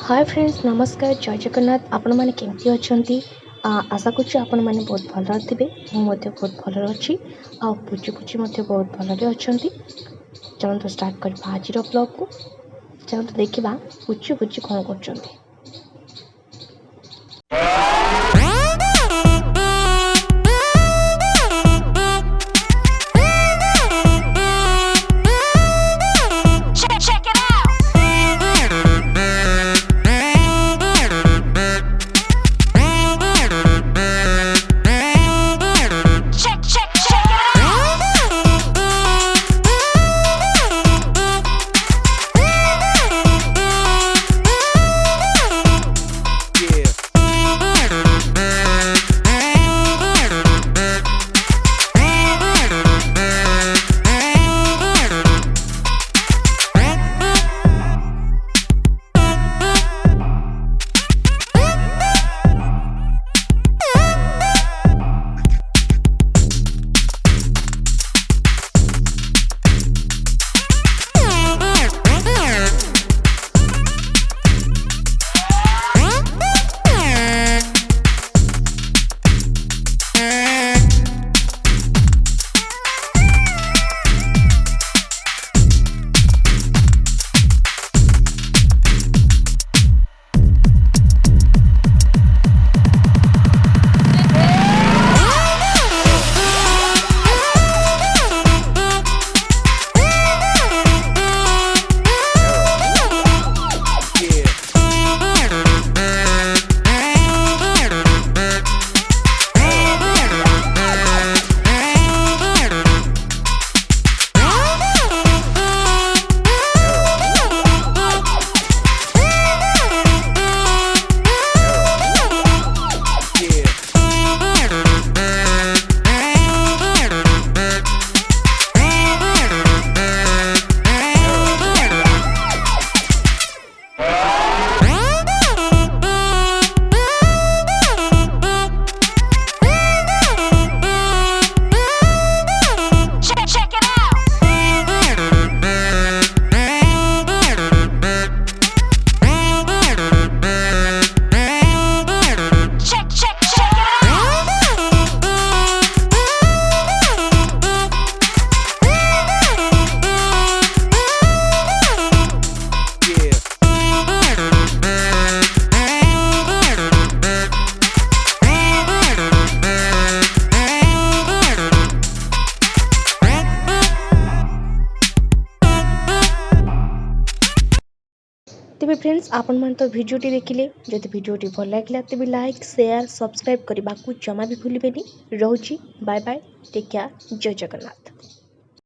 Hi friends, नमस्कार, जय जगन्नाथ। आपण मैंने केमती अच्छी आशा करुँ आपण मैंने बहुत भल थे। मुझे बहुत भल अच्छी पूजी पूजी बहुत भल अच्छा। चलते स्टार्ट करवा आज ब्लॉग को। चलते देखा पूजी पूजी कौन कर। तेज फ्रेंड्स, आपण मैंने तो भिडियोटी देखिले। जब भिडियोटी भल लगे तेज लाइक शेयर सब्सक्राइब करने को जमा भी भूलें। रोची बाय बाय, टेक केयर, जय जगन्नाथ।